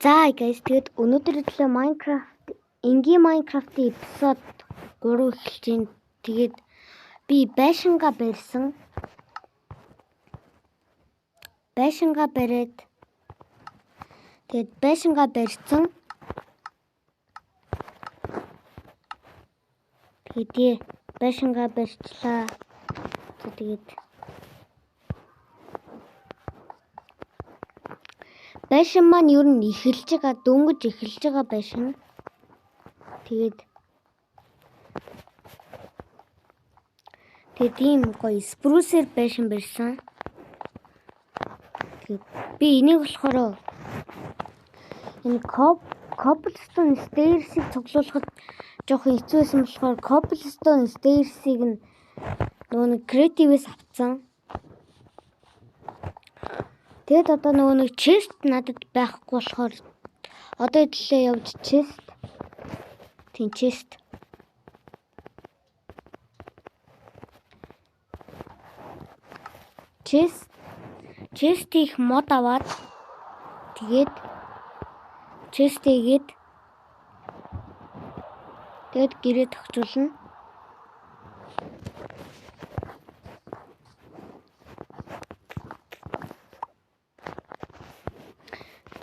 За guys, тэгээд өнөөдөр төлөө энгийн Minecraft-ийн эпизод 3 эхэлж байна. Тэгээд би байшингаа барьсан. Байшингаа бариад тэгээд байшингаа барьсан. Тэгээд байшингаа барьчлаа. Тэгээд байшин маань ер нь эхэлж байгаа, дөнгөж эхэлж байгаа байшин. Тэгээд ийм гоё спрусер байшин барьсан. Тэгээд би энийг болохоор энэ cobblestone stairs-ийг цуглуулахад жоохон хэцүү байсан болохоор cobblestone stairs-ийг нөгөө creative-с авцсан. Тэгээд одоо нөгөө chest надад байхгүй болохоор одоо төлөө явж chest. Тийм chest. Chest их мод аваад тэгээд chest хийгээд тэгээд гэрээ тогтуулна.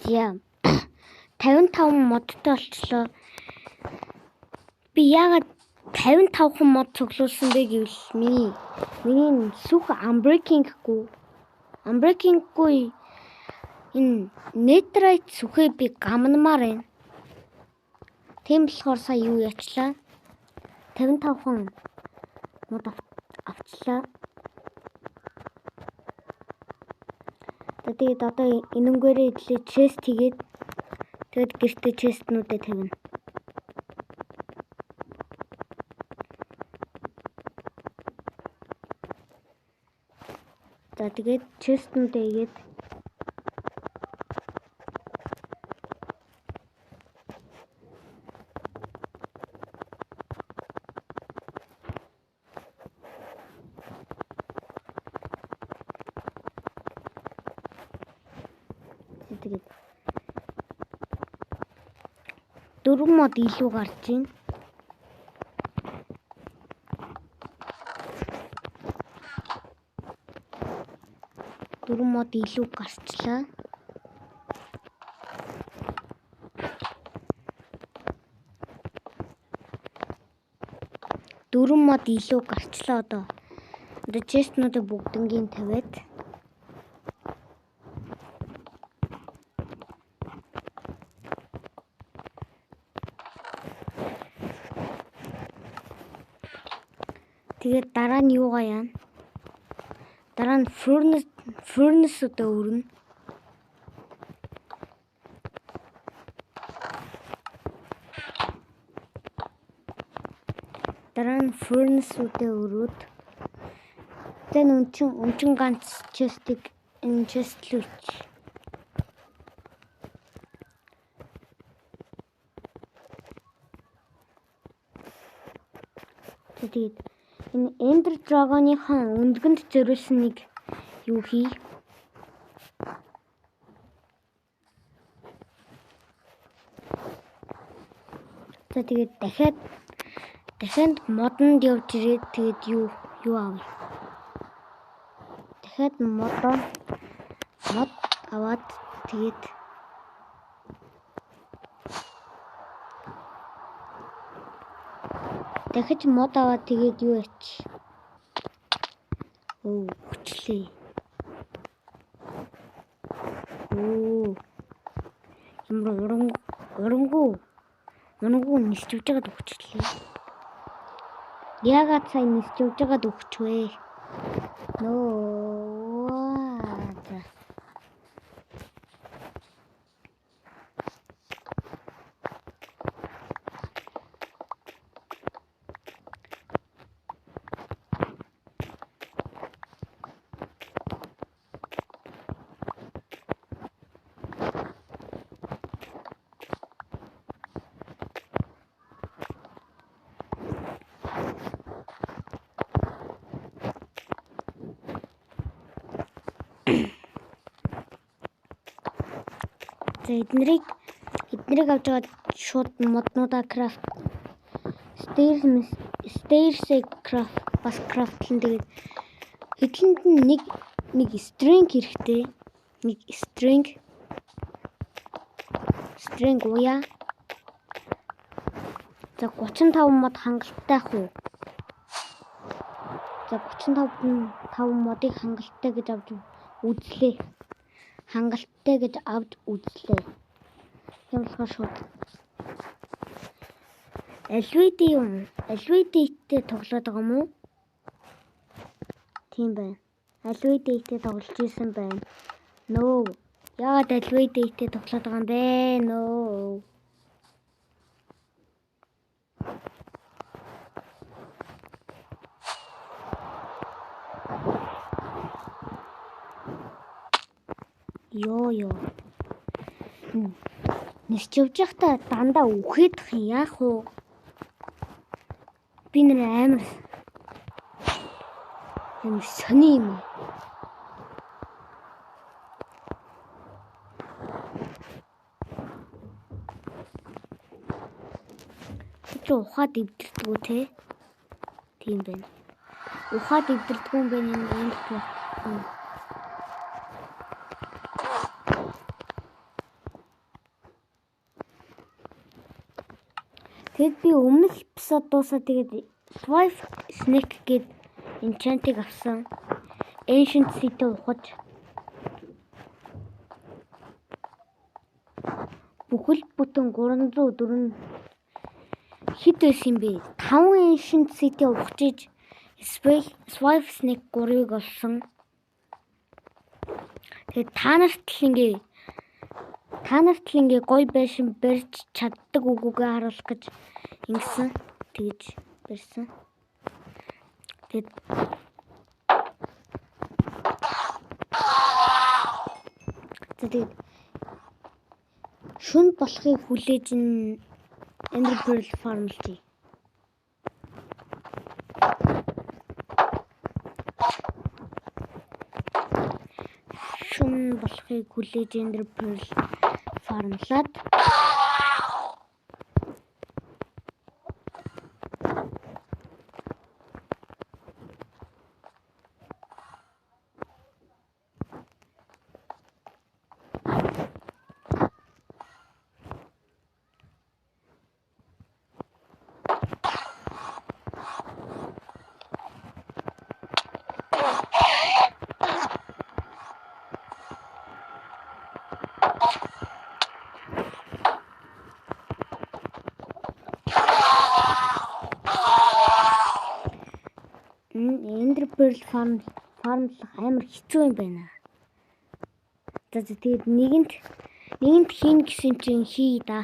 Яа. 55 модтой болчлоо. Би яагаад 55 мод цуглуулсан бэ гэвэл миний сүх unbreaking-гүй энэ netherite сүхээ би гамнамаар байна. Тийм болохоор сая юу яачлаа? 55 мод авчлаа. Тэгээд одоо энэнгээрээ идлээ chest хийгээд тэгээд гэртээ chestнүүдээ тавина. За тэгээд chestнүүдээ хийгээд тэгээд 4 мод илүү гарч байна. Мод илүү гарчлаа. Одоо chestнуудыг бүгднгийн тавиад тэгээд дараа нь юугаа яана? Дараа нь furnace одоо өрнө. Дараа нь furnace-үүдээ өрөөд тэн өнчин ганц chest-ийг энэ chest рүү ич. Тэгээд энэ Ender Dragon-ийнхаа өндгөнд зориулсан нэг юу хий? За тэгээд дахиад модонд явж ирээд тэгээд юу аав? Дахиад мод аваад тэгээд дахиж мод аваад тэгээд юу ач? Хүчлээ. Урангуу нисчвж байгаад өгчлээ. Яагаад сайн нисчвж байгаад өгчвэ? За эднэрийг Эднэрийг авч аваад шууд моднуудаа крафт stairs крафт бас крафтлан тэгээд хэдлэнд нь нэг string хэрэгтэй. Нэг string уяа. За 35 мод хангалттай ах уу? За 35 модыг хангалттай гэж авч үзлээ. Хангалттай гэж авч үзлээ. Тийм болохоор шууд Alvidate-тэй тоглоод байгаа юм уу? Тийм байна. Alvidate-тэй тоглож исэн байна. No. Яагаад Alvidate-тэй тоглоод байгаа юм бэ? No. Йоо. Нэрч явж байхдаа дандаа үхээдх юм яах вэ? Би нэр амар сони юм. Чи ухаад өвдөрдгөө те. Тийм байна. Ухаад өвдөрдгөө юм байна энэ гэх. Тэгэд би өмнөх эпизод дуусаад тэгээд Swift Snake гээд enchant-ыг авсан. Ancient City ухаж бүхэл бүтэн 304 хэд байсан юм бэ? 5 Ancient City ухаж Swift Snake 3-ыг олсон. Тэгээд та нарт л ингээ гой байшин барьж чаддаг үгүйгээ харуулах гэж ингэсэн. Тэгж барьсан. Тэгээд шүн болохыг хүлээж Ender Pearl farmлжээ. Шүн болохыг хүлээж Ender Pearl farmлаад Ender Pearl farmлах амар хэцүү юм байна. За тэгээд нэгэнт хийн гэсэн чинь хий да.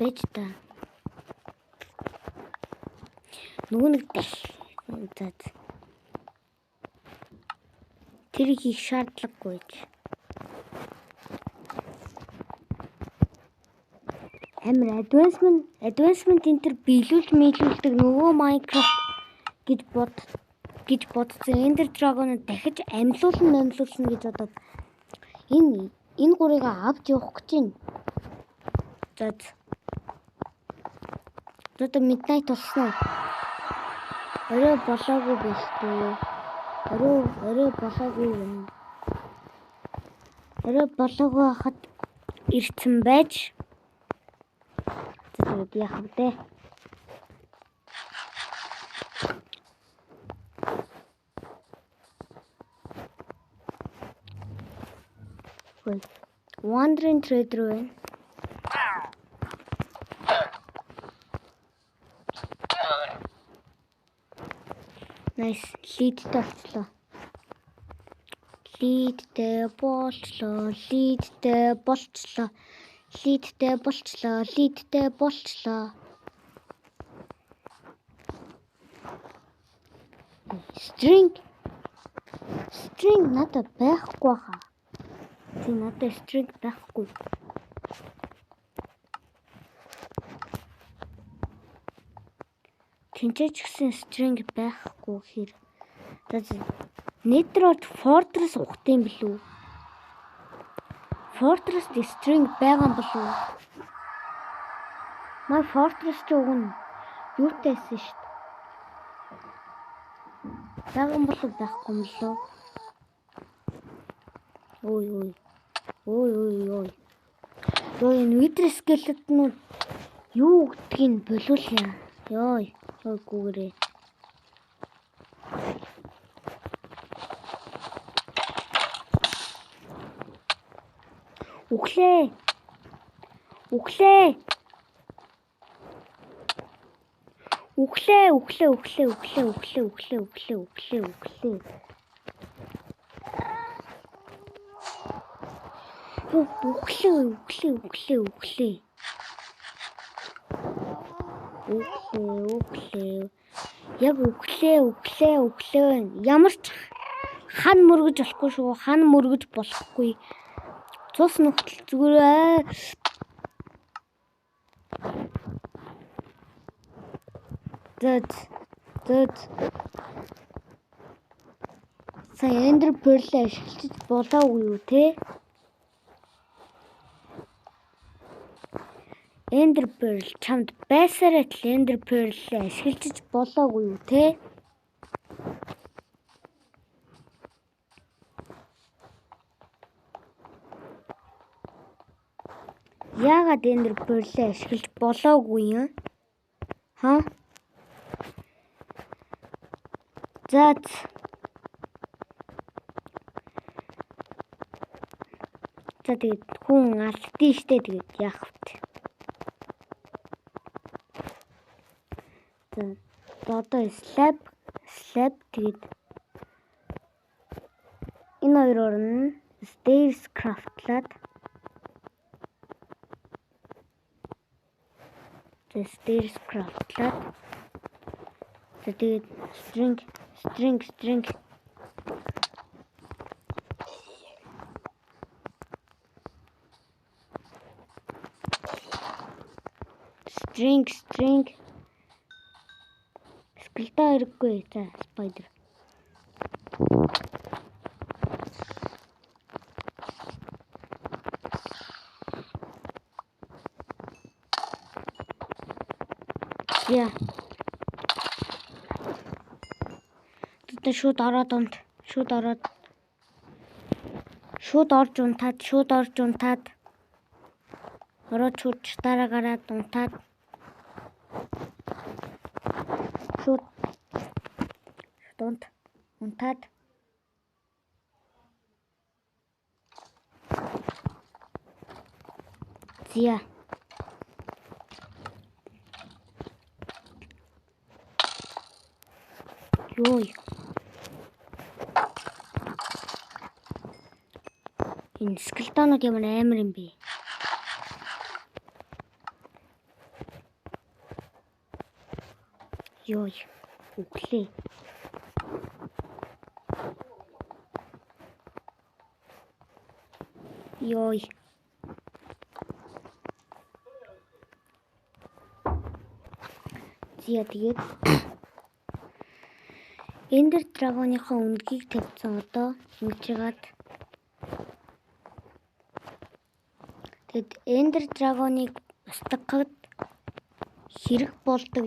Бэж та. Нөгөө нэг дахиад тэр их шаардлагагүй. Амар advancement энэ төр биелүүлдэг нөгөө Minecraft гэж бодсон. Ender Dragon дахиж амьлуулна гэж бодоод энэ гурыг авч явах гэж байна. За midnight болсон. Орой болоогүй биш үү? Орой болоогүй юм. Орой болоогүй хахад ирсэн байж. Тэгээд яах вэ? Wandering Trader байна. Nice. Lead-тэй болчлоо. Лидтэй болчлоо. String надад байхгүй хаа. Тийм надад string байхгүй. Тинчээч гэсэн string байхгүй хэр. Nether Fortress ухт юм билүү? Fortress string байгаа юм болов уу? Май Fortress ч уг нь юутайсэн шүү дээ. Байгаа юм болов байхгүй юм лөө? Ой. Энэ Wither skeleton-ууд юу гэдгийг болиулъя. Гүүгээрээ. Үхлээ. Яг өглөө. Ямар ч хан мөргөж болохгүй шүү. Цус нөхтөл зүгээр. Зэт. Сайн Ender Pearl ашиглаж болоогүй юу те? Ender Pearl чамд байсараа л Ender Pearl ашиглаж болоогүй юу те? Яагаад Ender Pearl ашиглаж болоогүй юм? Ха? За тэгээд хүн алдсан штэ тэгээд яах вэ? За одоо slab тэгээд энэ хоёроор нь stairs craft-лаад тэгээд string скелета хэрэггүй. За spider. Яа. Тэ шууд ороод орж унтаад ороод шууд дараа гараад унтаад шууд унтаад зя ёй энэ скелетонууд ямар амар юм бэ? Ёй үглээ. Ёй. Зя тэгээд Ender Dragon-ийнхаа үнгийг тавьсан одоо ингэж тэгэд Ender Dragon-ыг устгахад хэрэг болдог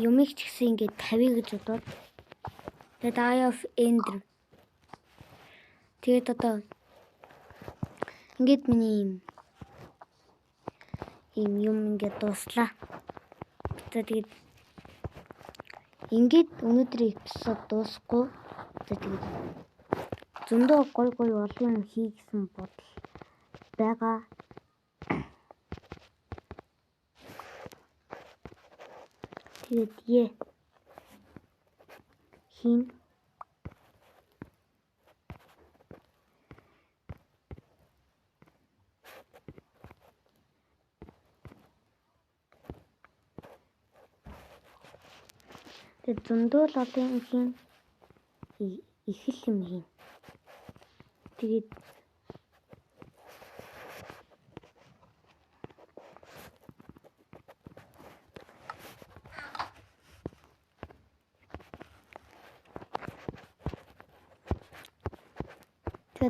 юмыг ч гэсэн ингэж тавья гэж бодоод тэгэд Eye of Ender тэгээд одоо ингэж миний юм ингэж дуслаа. Тэгээд ингээд өнөөдрийн эпизод дуусахгүй. Тэгээд зөндөө гой олон юм хийгсэн бодол байгаа. Тэгээд Тэгээд зөндөө л олон юм их л юм хийн. Тэгээд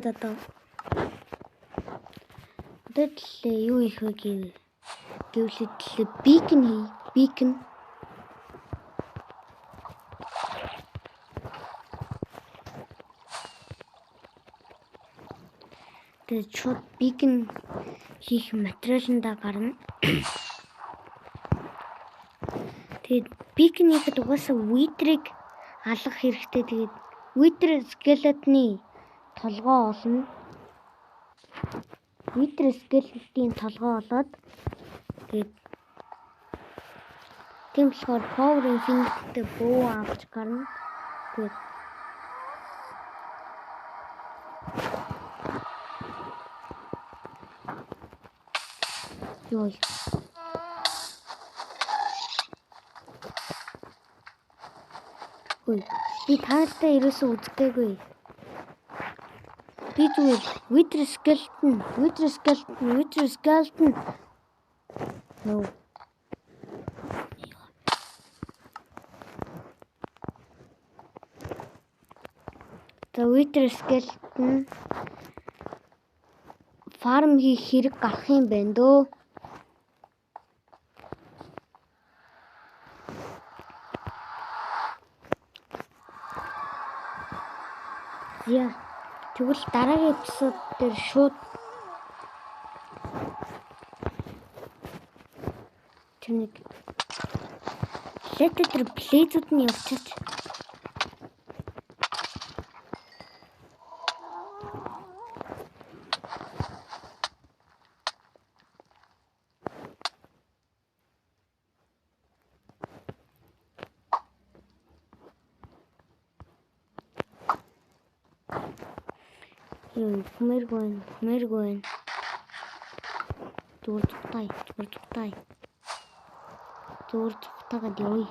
одоо юу их вэ гэвэл бикн хий. Бикн. Тэгээд шууд бикн хийх материалында гарна. Тэгээд бикн хийхэд угаасаа витрийг алгах хэрэгтэй. Тэгээд витр скелетны толгой олно. Витр скелетийн толгой олоод тэгээд тийм болохоор Power Infinite-тэй бөө авч гарна. Тэгээд ёо. Ой, би таадтай ерөөсөө үздэхгүй. Би зүгээр Wither skeleton. No. The Wither skeleton farm хийх хэрэг гарах юм байна дөө. Яа. Тэгвэл дараагийн эпизод дээр шууд тэнэг летер плейзүүд нь явчихж. Хмэргэн. Зүгтай. Зүгтайгаад явъя.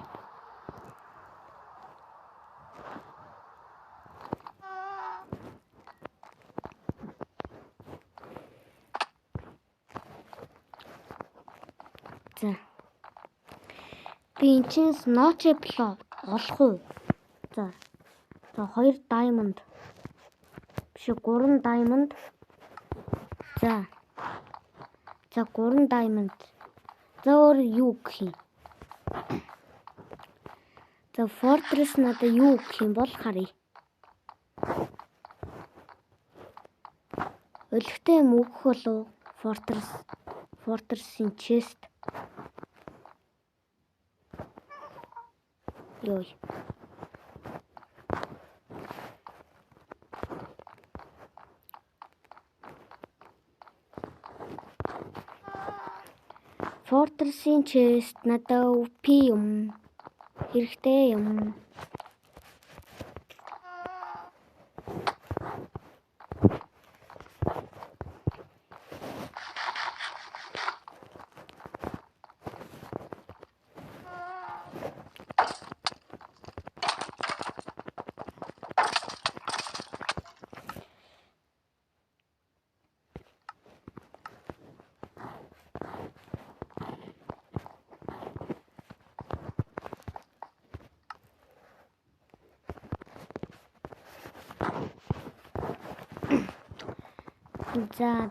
За. Би энэ чинь Snatch Plot олох уу? За 2 diamond. Биш 3 diamond. За 3 diamond. За өөр юу гэх юм? За fortress надад юу гэх юм бол харъя. Өлегтэй юм өгөх болов fortress-ийн chest. Ёо. Fortress-ийн chest надад OP юм. Хэрэгтэй юм. За.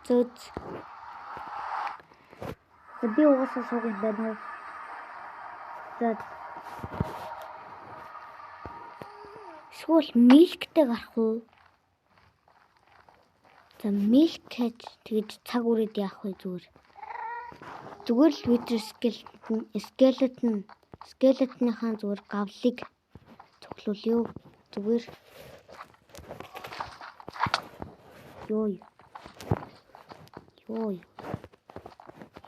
Зүт. Би угаасаа суугч байна. За. Эсвэл milkтэй гарах уу? За milk гэж тэгж цаг үрээд яах вэ зүгээр. Зүгээр л Wither skeleton-ийнхаа зүгээр гавлыг цоглуулъя. Зүгээр.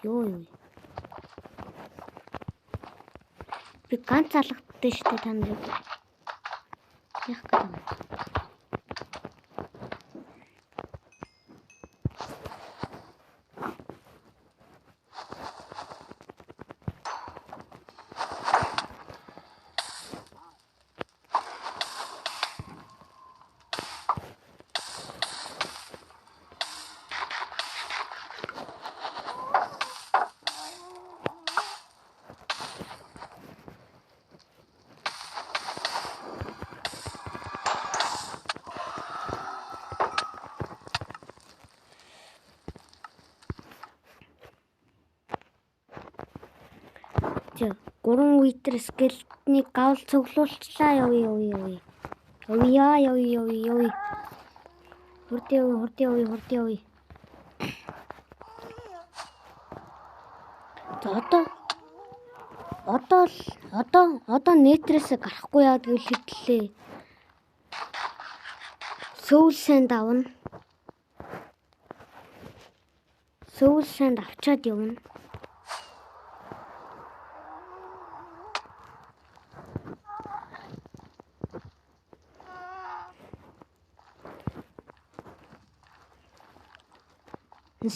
Ёо. Би ганц алгадтай штэ та нарыг. Яах гэдэг юм. 3 витер скелетний гавл цуглуулчлаа. Явъя. Хурд явъя. Одоо нэтрээс гарахгүй яа гэвэл хэвлээ. Soul Sand авна. Soul Sand авчаад явна.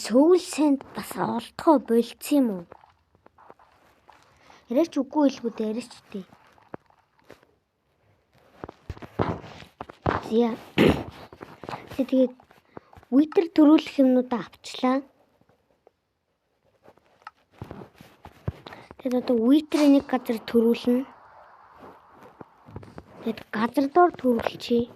Soul Sand бас олдохоо болцсон юм уу? Яриач үгүй хэлгүй дээ, яриач дээ. Зя. Тэгээд витер төрүүлэх юмнуудаа авчлаа. Тэгээд одоо витерийн нэг газар төрүүлнэ. Тэгээд газар доор төрүүлчихье.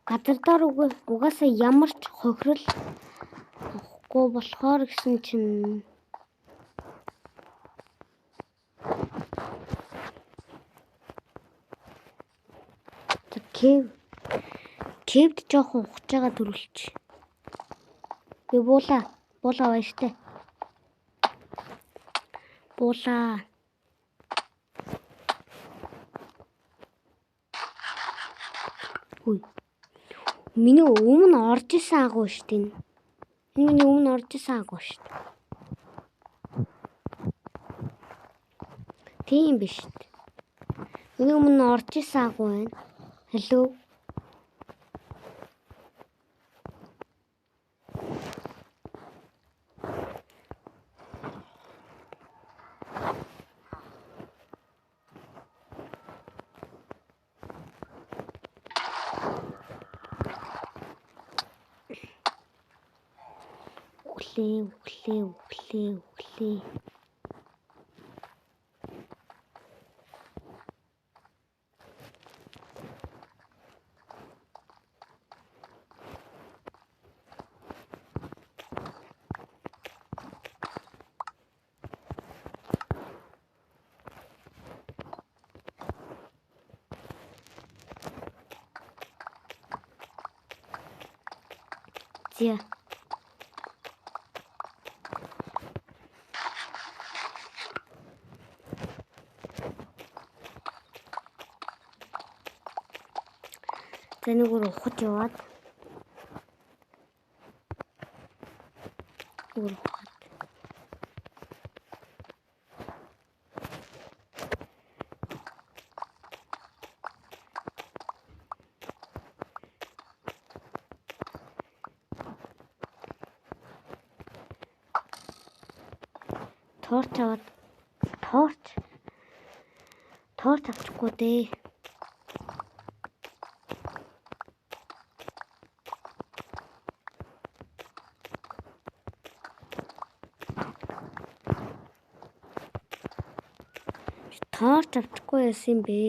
Газар доор угаасаа ямар ч хохирол авахгүй болохоор гэсэн чинь Кевд жоохон ухаж байгаа төрүүлчих. Би буулаа баяртай. Буулаа. Хүй. Миний өмнө орж исэн агуу шүү дээ. Миний өмнө орж исэн агуу шүү дээ. Тийм биш. Миний өмнө орж исэн агуу байна. Hello. Өглөө. Зя. Тэнийгээр ухаж яваад. Торч авчихгүй дээ. Торч авчихгүй яасан юм бэ?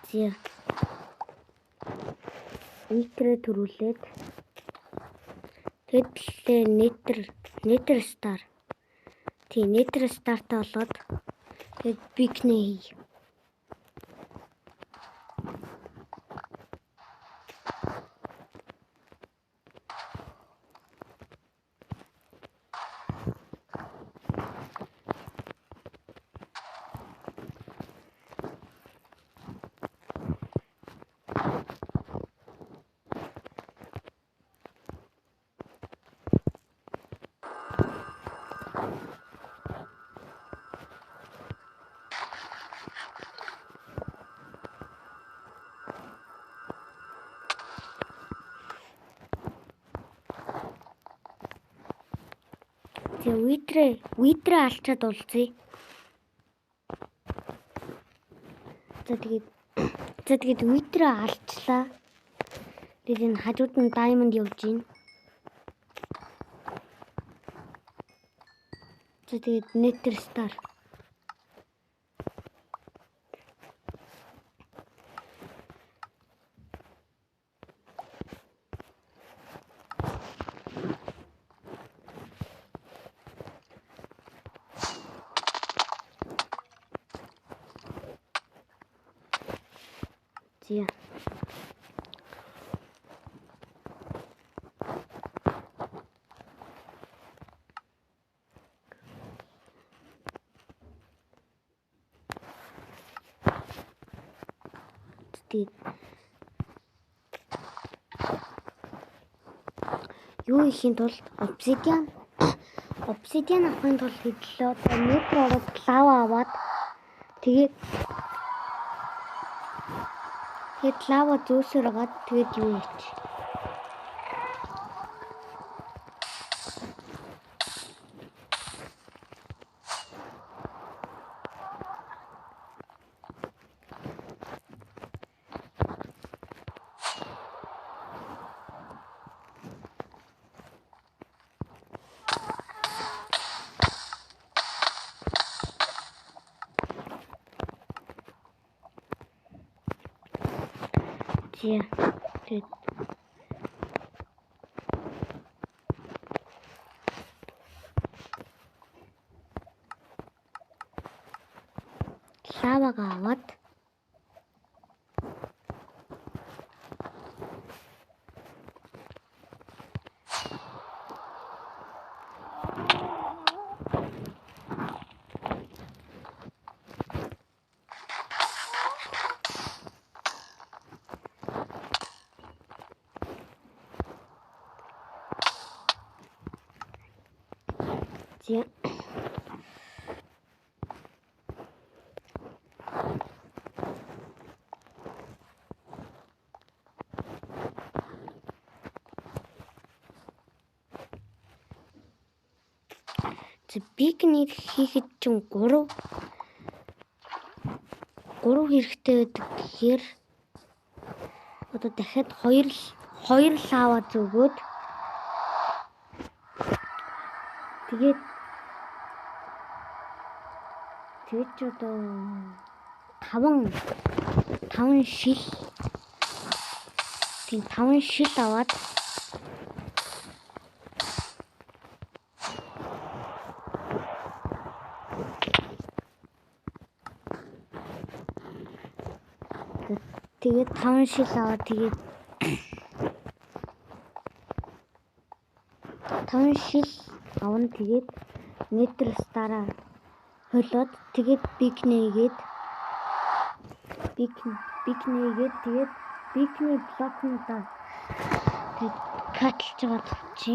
Зя. Нитер төрүүлээд тэгээд нитер стар. Тийм нитер стартаа болоод тэгээд бигнэ. За Wither алчаад уулзъя. За тэгээд Wither алчлаа. Тэгээд энэ хажууд нь Diamond явж гин. За тэгээд Nether Star. За. Юу ихийн тулд obsidian авахын тулд хэдлээ. Одоо Nether ороод лава аваад тэгээд лава зөөсөр агаад тэгээд юу ийч. Yeah. Good. Лавага аваад Yeah. За пикник хийхэд чинь 3 хэрэгтэй байдаг гэхээр одоо дахиад 2 лава зөгөөд тэгээд ч одоо 5 шил тийм 5 шил аваад тэгээд 5 шил аваад тэгээд 5 шил авна тэгээд Nether Star-аа холиод тэгээд пикнийгээд тэгээд пикний блокнуудаа тэгээд катлж байгаа чи.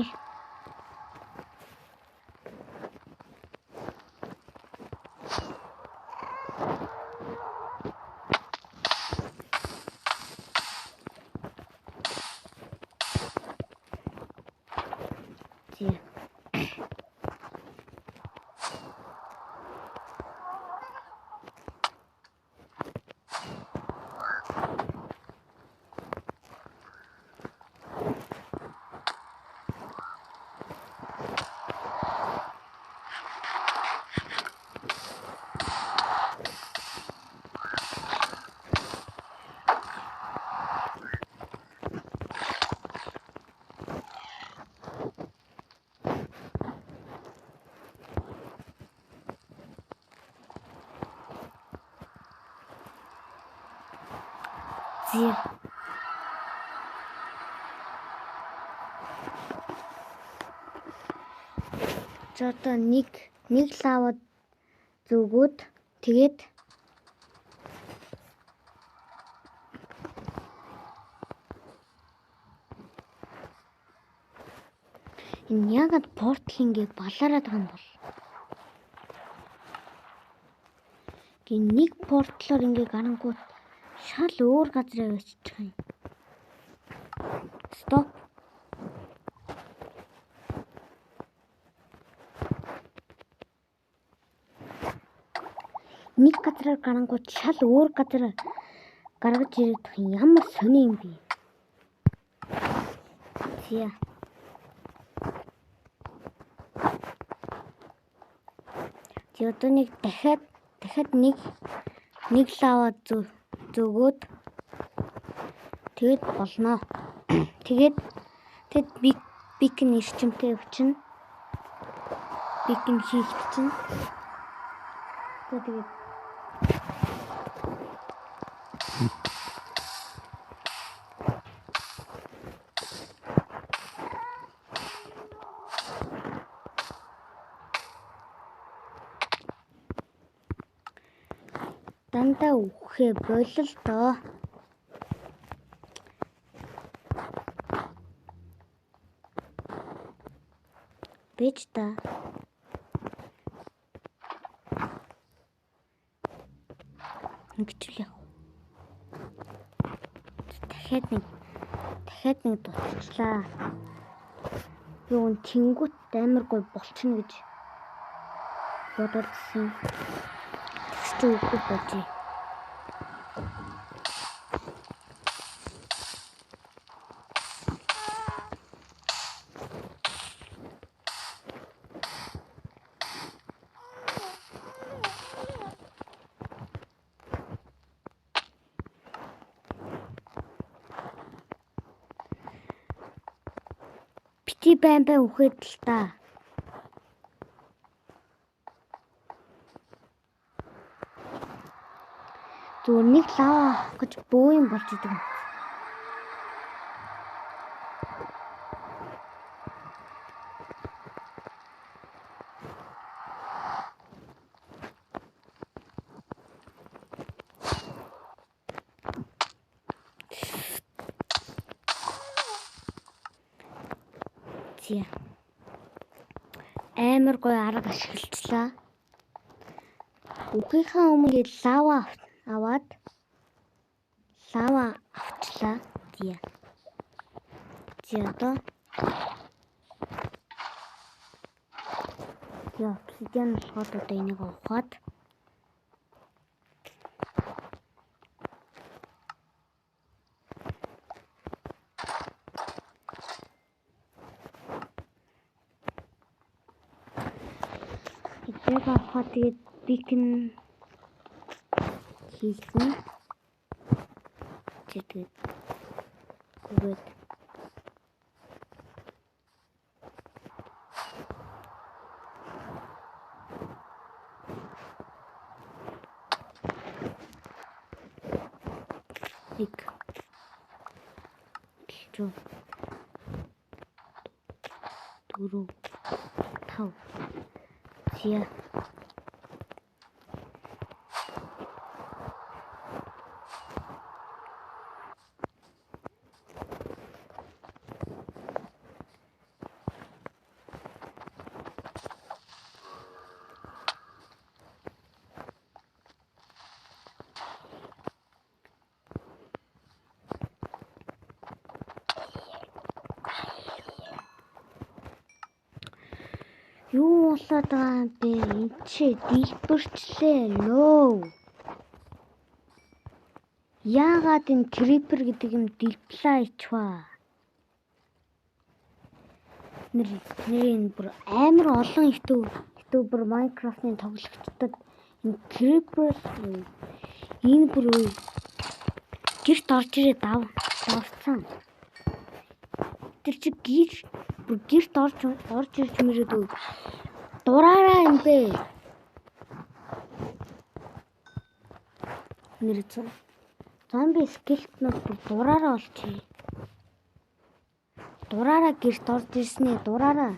За одоо нэг лава зөгөөд тэгээд энэ ягаад портал ингээ балараад байгаа юм бол нэг портлоор ингээ гарангуут шал өөр газар очиж байгаа юм. Стоп. нэг газараар гарангууд шал өөр газар гаргаж ирэх ямар сони юм бэ? Зя. Тэг одоо нэг дахиад нэг лава зөгөөд тэгээд болно. Тэгээд бикин ирчимтэй өвчин. Бикин хийх чинь. Тэгээд дандаа үхээ болол доо. Бэж та. Ингэчл яах вэ? Дахиад нэг дуусчлаа. Юу тэнгуут амар гой болчихно гэж бодолсон. Тэгж үгүй болжээ. Бити байн үхээд л та. Зүгээр нэг лава авах гэж бөө юм болж идэв. Зя. Амар гоё арга ашиглалаа. Үхийнхаа өмнө лава аваад лава авчлаа. Зя. Одоо яа, обсидиан болоход одоо энийг ухаад тэгээд бикин хийсэн. Тэгээд үгээд ик чуу дөрөв тав зя. Юу болоод байгаа юм бэ? Энд чи дэлбэрчлээ лөө. Яагаад энэ крипер гэдэг юм дэлблээ ичваа? Нэрийн бүр амар олон ютубер Майнкрафтын тоглогчдод энэ крипер энэ бүр гэрт орж ирээд давцсан. Тэр чи гэрт орж ирж мөрөд дураараа юм бэ. Нэрцэн зомби скелетнууд бүр дураараа олчих. Дураараа гэрт орж ирснээ дураараа.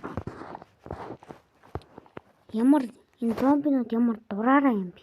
Ямар энэ зомбинууд ямар дураараа юм бэ?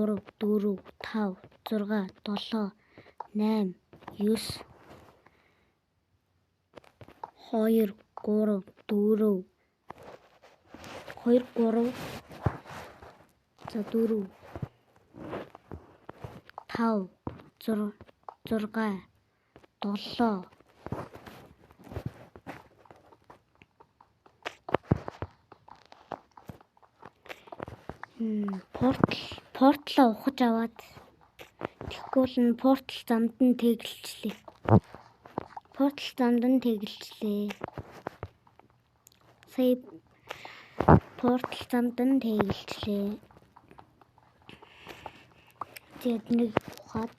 3 4 5 6 7 8 9 2 3 4 2 3 за 4 5 6 7 портлоо ухаж аваад тэгэхгүй л нь портл замд нь тэгэлчлээ. Сая портл замд нь тэгэлчлээ. Тэгээд нэг ухаад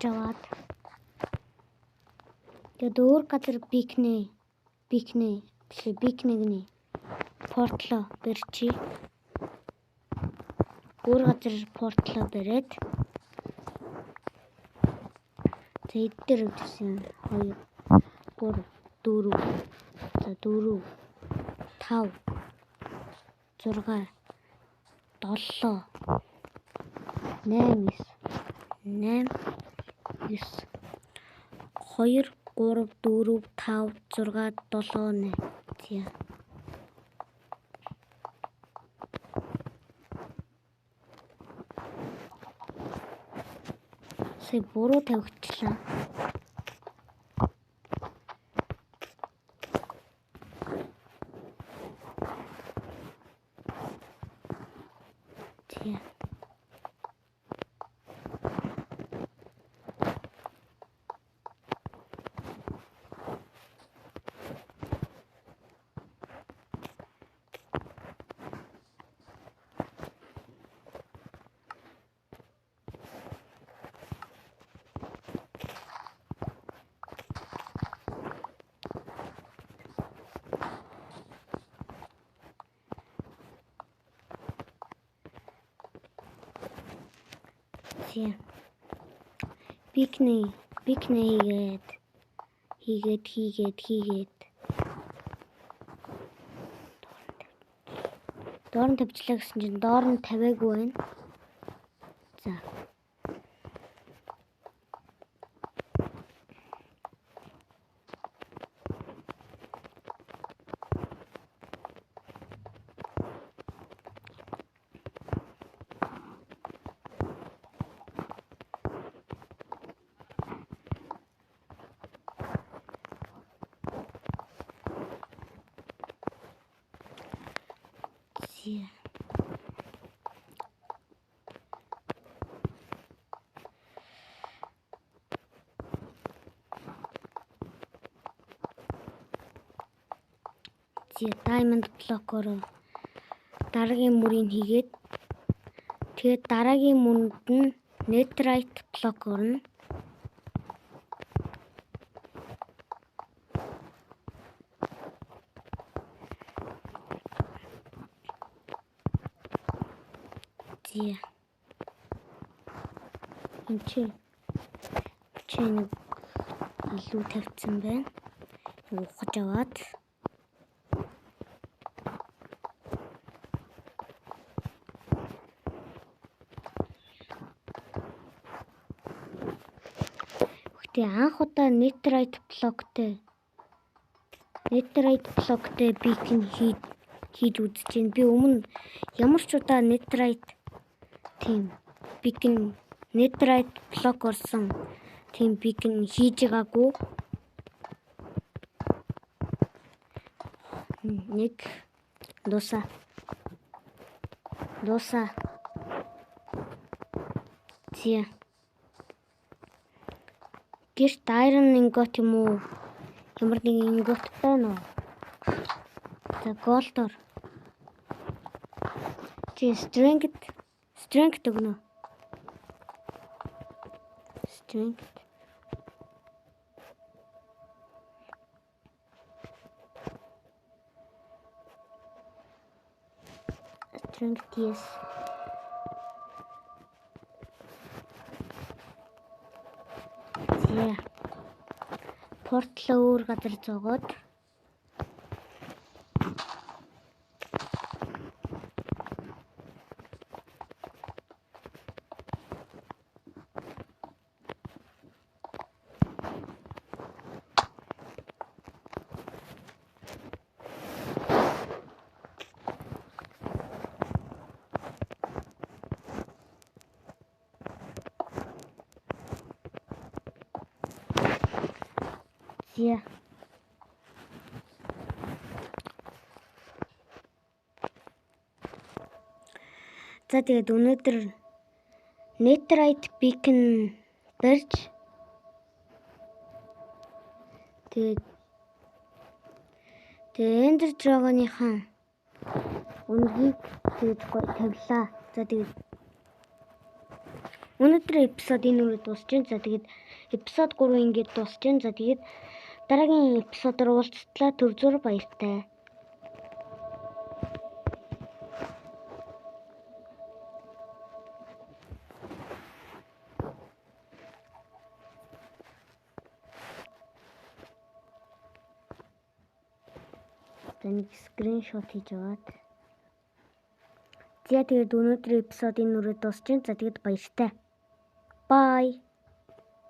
жаваад тэгээд өөр газар бикнэгний портлоо барьчи. Өөр газар портлоо бариад зэд дээр үтсэн 2 3 4 за 4 5 6 7 8 9 2 3 4 5 6 7 8 тийм. Сая буруу тавигчлаа. Тийм. Бикнэ хийгээд доор нь тавьчлаа гэсэн чинь доор нь тавиагүй байна. За. Diamond block-оор дараагийн мөрийг хийгээд тэгээд дараагийн мөрөнд нь netherite block-оор нь Чинь илүү тавьсан байна. Ухаж аваад. Гэхдээ анх удаа Netherite blockтэй beacon хийж үзэж байна. Би өмнө ямар ч удаа Netherite block орсон тийм beacon хийж байгаагүй. Нэг дуусаа. Зя. Гэрт iron ingot юм уу? Ямар нэг ingot байна уу? За gold-ор. Чи strength өгнө. Strength yes. Зя. Портлоо өөр газар зоогоод. Зя. За тэгээд өнөөдөр Netherite beacon барьж тэгээд Ender Dragon-ийнхаа үнгийг тэгээд тавилаа. За тэгээд өнөөдөр эпизод энэ үрээ дуусч байна. За тэгээд эпизод 3 ингээд дуусч байна. За тэгээд дараагийн эпизодоор уулзтлаа. Түр баяртай. Нэг скриншот хийж аваад. За тэгээд өнөөдрийн эпизод энэ үрээ дуусч байна. За тэгээд баяртай. Bye.